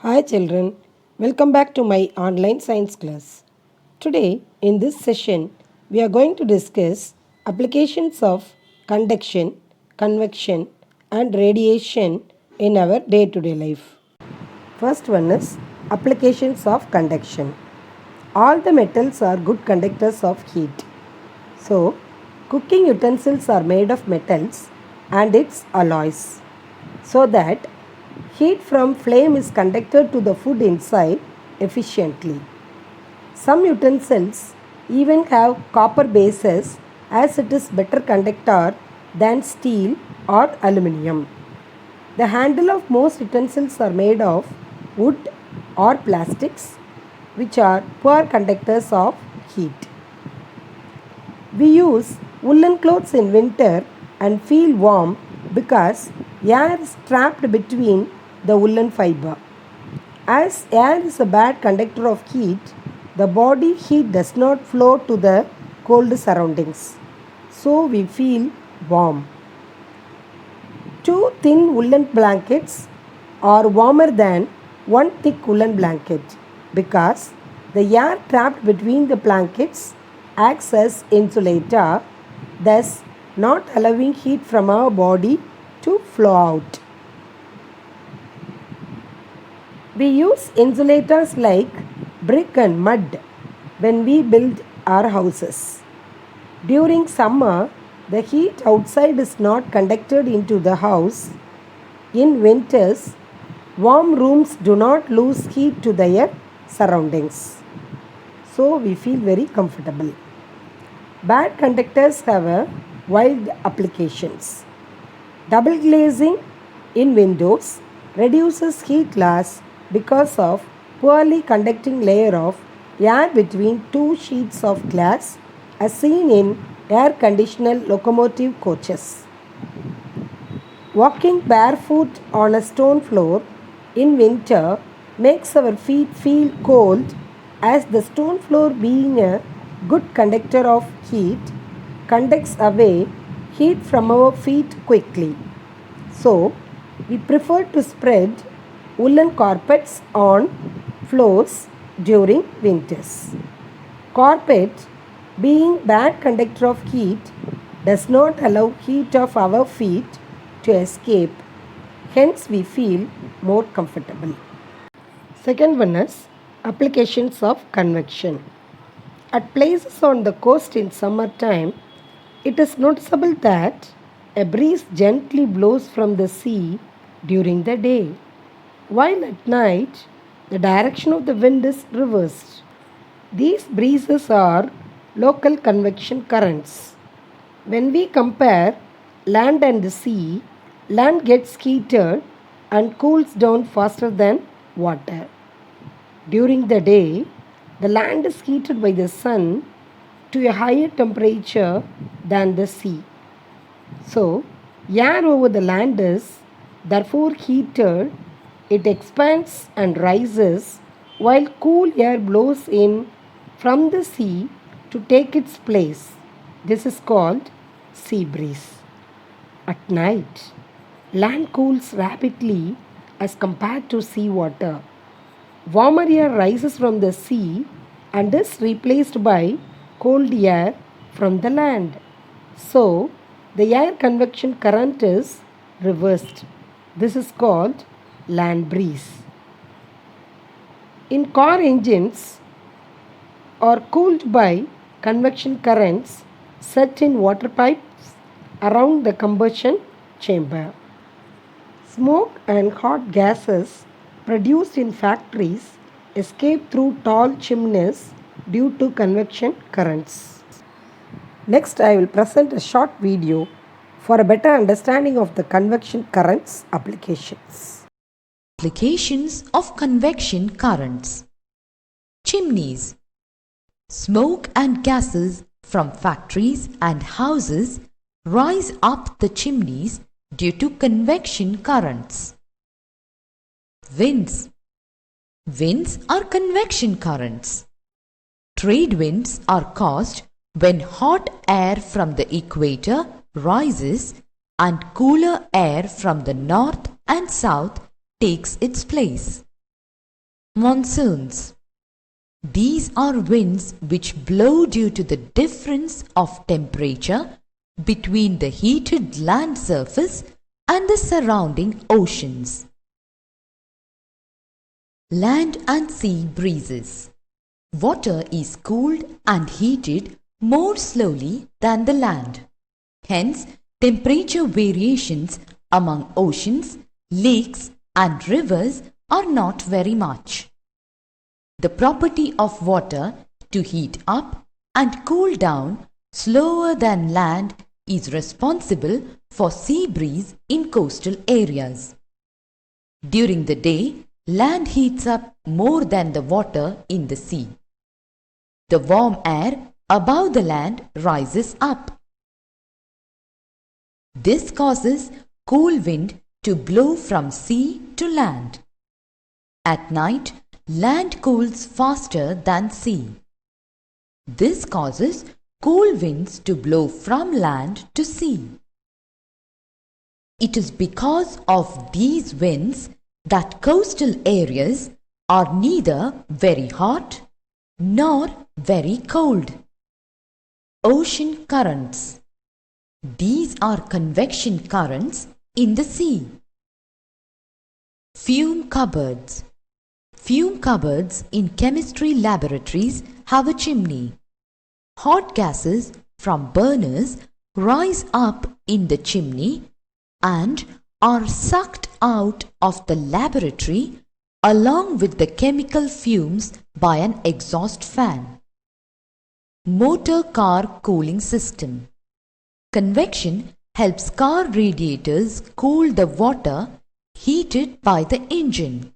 Hi children, welcome back to my online science class. Today in this session we are going to discuss applications of conduction, convection and radiation in our day-to-day life. First one is applications of conduction. All the metals are good conductors of heat. So, cooking utensils are made of metals and its alloys so that heat from flame is conducted to the food inside efficiently. Some utensils even have copper bases as it is better conductor than steel or aluminium. The handle of most utensils are made of wood or plastics which are poor conductors of heat. We use woolen clothes in winter and feel warm because air is trapped between the woolen fiber. As air is a bad conductor of heat, the body heat does not flow to the cold surroundings. So we feel warm. Two thin woolen blankets are warmer than one thick woolen blanket because the air trapped between the blankets acts as insulator, thus not allowing heat from our body to flow out. We use insulators like brick and mud when we build our houses. During summer, the heat outside is not conducted into the house. In winters, warm rooms do not lose heat to their surroundings. So we feel very comfortable. Bad conductors have a wide applications. Double glazing in windows reduces heat loss because of poorly conducting layer of air between two sheets of glass as seen in air-conditioned locomotive coaches. Walking barefoot on a stone floor in winter makes our feet feel cold as the stone floor being a good conductor of heat conducts away heat from our feet quickly. So, we prefer to spread woolen carpets on floors during winters. Carpet, being bad conductor of heat, does not allow heat of our feet to escape. Hence, we feel more comfortable. Second one is applications of convection. At places on the coast in summertime, it is noticeable that a breeze gently blows from the sea during the day, while at night the direction of the wind is reversed. These breezes are local convection currents. When we compare land and the sea, land gets heated and cools down faster than water. During the day, the land is heated by the sun to a higher temperature than the sea. So, air over the land is therefore heated, it expands and rises while cool air blows in from the sea to take its place. This is called sea breeze. At night, land cools rapidly as compared to sea water. Warmer air rises from the sea and is replaced by cold air from the land. So, the air convection current is reversed. This is called land breeze. In car engines are cooled by convection currents set in water pipes around the combustion chamber. Smoke and hot gases produced in factories escape through tall chimneys due to convection currents. Next, I will present a short video for a better understanding of the convection currents applications. Applications of convection currents. Chimneys. Smoke and gases from factories and houses rise up the chimneys due to convection currents. Winds. Winds are convection currents. Trade winds are caused when hot air from the equator rises and cooler air from the north and south takes its place. Monsoons. These are winds which blow due to the difference of temperature between the heated land surface and the surrounding oceans. Land and sea breezes. Water is cooled and heated more slowly than the land. Hence, temperature variations among oceans, lakes and rivers are not very much. The property of water to heat up and cool down slower than land is responsible for sea breeze in coastal areas. During the day, land heats up more than the water in the sea. The warm air above the land rises up. This causes cool wind to blow from sea to land. At night, land cools faster than sea. This causes cool winds to blow from land to sea. It is because of these winds that coastal areas are neither very hot nor very cold. Ocean currents. These are convection currents in the sea. Fume cupboards. Fume cupboards in chemistry laboratories have a chimney. Hot gases from burners rise up in the chimney and are sucked out of the laboratory along with the chemical fumes by an exhaust fan. Motor car cooling system. Convection helps car radiators cool the water heated by the engine.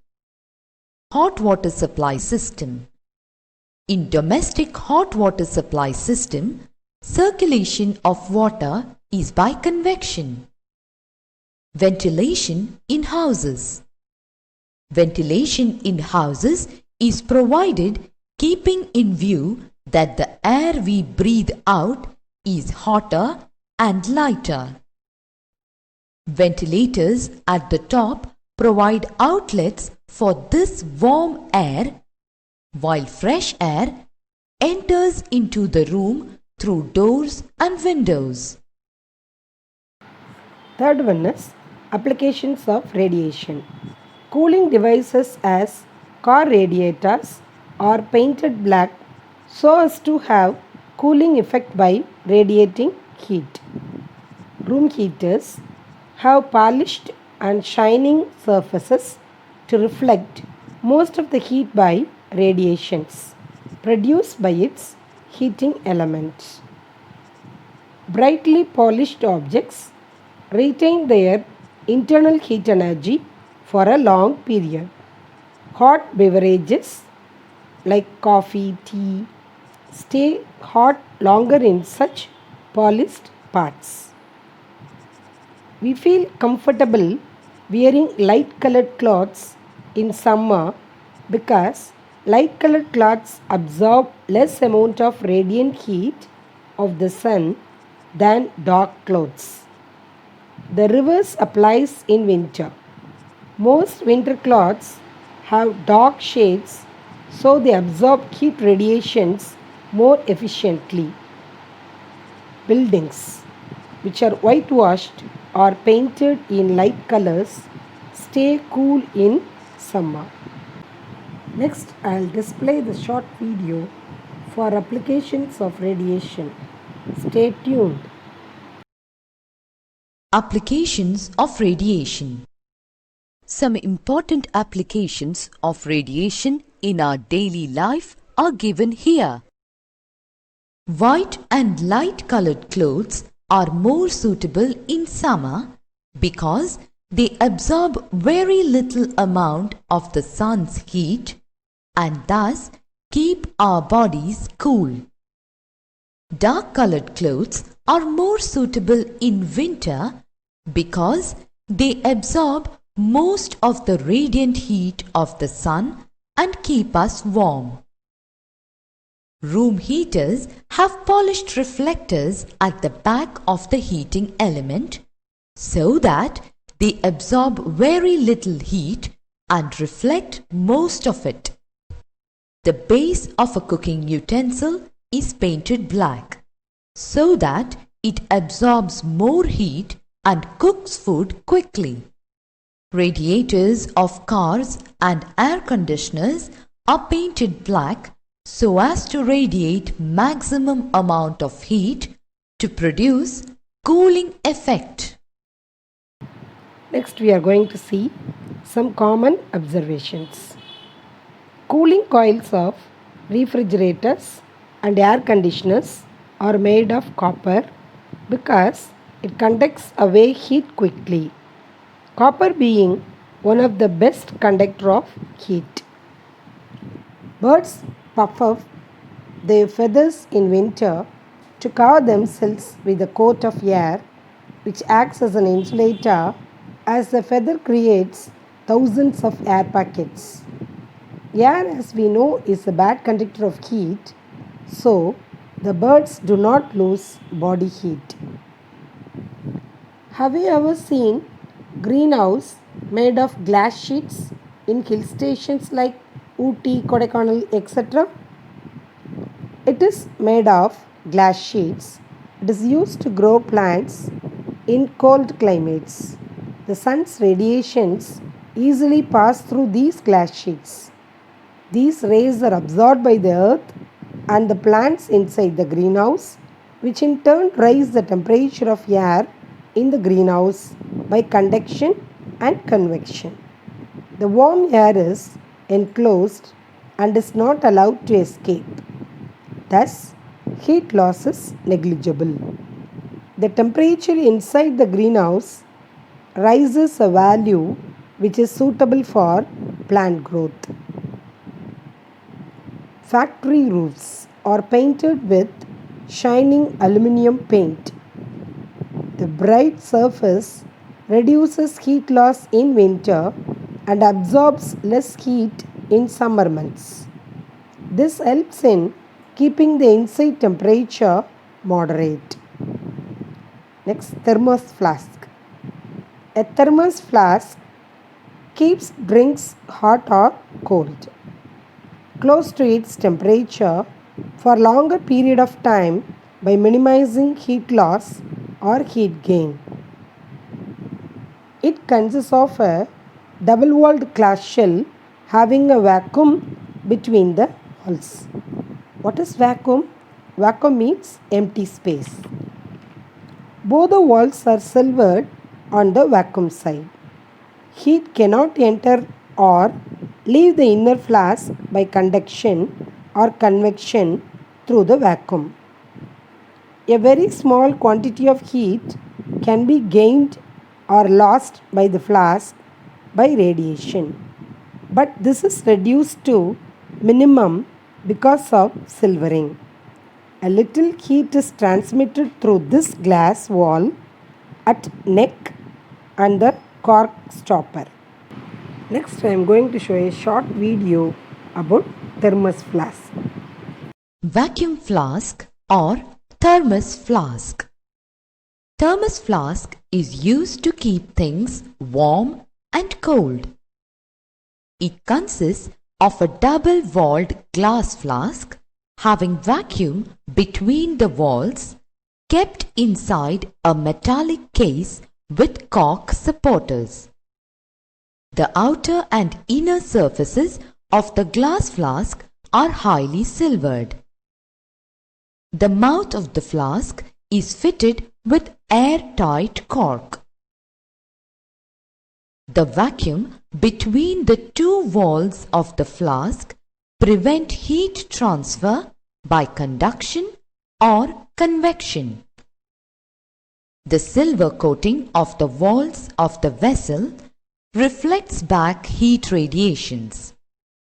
Hot water supply system. In domestic hot water supply system, circulation of water is by convection. Ventilation in houses. Ventilation in houses is provided keeping in view that the air we breathe out is hotter and lighter. Ventilators at the top provide outlets for this warm air, while fresh air enters into the room through doors and windows. Third one is applications of radiation. Cooling devices as car radiators are painted black so as to have cooling effect by radiating heat. Room heaters have polished and shining surfaces to reflect most of the heat by radiations produced by its heating elements. Brightly polished objects retain their internal heat energy for a long period. Hot beverages like coffee, tea stay hot longer in such polished parts. We feel comfortable wearing light colored clothes in summer because light colored clothes absorb less amount of radiant heat of the sun than dark clothes. The reverse applies in winter. Most winter clothes have dark shades so they absorb heat radiations more efficiently. Buildings which are whitewashed or painted in light colors stay cool in summer. Next, I'll display the short video for applications of radiation. Stay tuned. Applications of radiation. Some important applications of radiation in our daily life are given here. White and light colored clothes are more suitable in summer because they absorb very little amount of the sun's heat and thus keep our bodies cool. Dark colored clothes are more suitable in winter because they absorb most of the radiant heat of the sun and keep us warm. Room heaters have polished reflectors at the back of the heating element so that they absorb very little heat and reflect most of it. The base of a cooking utensil is painted black so that it absorbs more heat and cooks food quickly. Radiators of cars and air conditioners are painted black so as to radiate maximum amount of heat to produce cooling effect. Next we are going to see some common observations. Cooling coils of refrigerators and air conditioners are made of copper because it conducts away heat quickly. Copper being one of the best conductor of heat. Birds puff up their feathers in winter to cover themselves with a coat of air which acts as an insulator as the feather creates thousands of air pockets. Air, as we know, is a bad conductor of heat, so the birds do not lose body heat. Have you ever seen greenhouse made of glass sheets in hill stations like Ooty, Kodaikanal, etc.? It is made of glass sheets. It is used to grow plants in cold climates. The sun's radiations easily pass through these glass sheets. These rays are absorbed by the earth and the plants inside the greenhouse, which in turn raise the temperature of air in the greenhouse by conduction and convection. The warm air is enclosed and is not allowed to escape. Thus, heat loss is negligible. The temperature inside the greenhouse rises a value which is suitable for plant growth. Factory roofs are painted with shining aluminum paint. The bright surface reduces heat loss in winter and absorbs less heat in summer months. This helps in keeping the inside temperature moderate. Next, thermos flask. A thermos flask keeps drinks hot or cold close to its temperature for longer period of time by minimizing heat loss or heat gain. It consists of a double-walled glass shell having a vacuum between the walls. What is vacuum? Vacuum means empty space. Both the walls are silvered on the vacuum side. Heat cannot enter or leave the inner flask by conduction or convection through the vacuum. A very small quantity of heat can be gained or lost by the flask by radiation, but this is reduced to minimum because of silvering. A little heat is transmitted through this glass wall at neck and the cork stopper. Next I am going to show a short video about thermos flask. Vacuum flask or thermos flask. Thermos flask is used to keep things warm and cold. It consists of a double-walled glass flask having vacuum between the walls, kept inside a metallic case with cork supporters. The outer and inner surfaces of the glass flask are highly silvered. The mouth of the flask is fitted with airtight cork. The vacuum between the two walls of the flask prevent heat transfer by conduction or convection. The silver coating of the walls of the vessel reflects back heat radiations.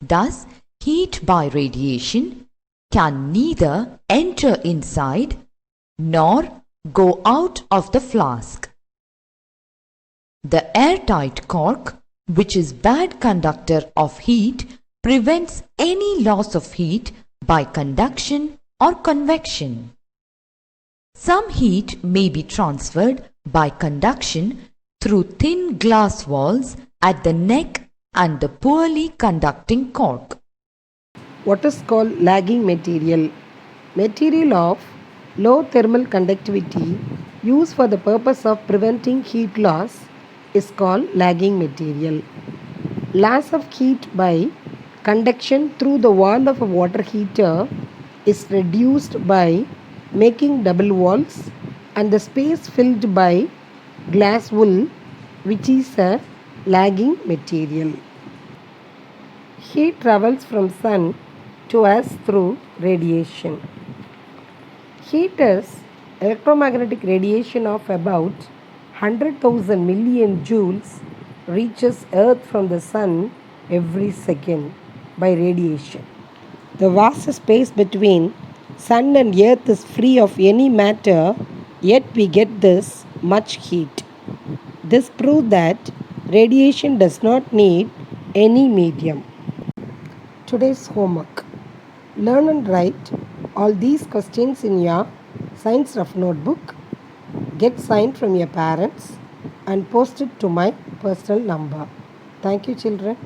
Thus, heat by radiation can neither enter inside nor go out of the flask. The airtight cork, which is bad conductor of heat, prevents any loss of heat by conduction or convection. Some heat may be transferred by conduction through thin glass walls at the neck and the poorly conducting cork. What is called lagging material? Material of low thermal conductivity used for the purpose of preventing heat loss is called lagging material. Loss of heat by conduction through the wall of a water heater is reduced by making double walls and the space filled by glass wool, which is a lagging material. Heat travels from sun to us through radiation. Heat is electromagnetic radiation of about 100,000 million joules reaches earth from the sun every second by radiation. The vast space between sun and earth is free of any matter, yet we get this much heat. This proves that radiation does not need any medium. Today's homework. Learn and write all these questions in your science rough notebook. Get signed from your parents and post it to my personal number. Thank you, children.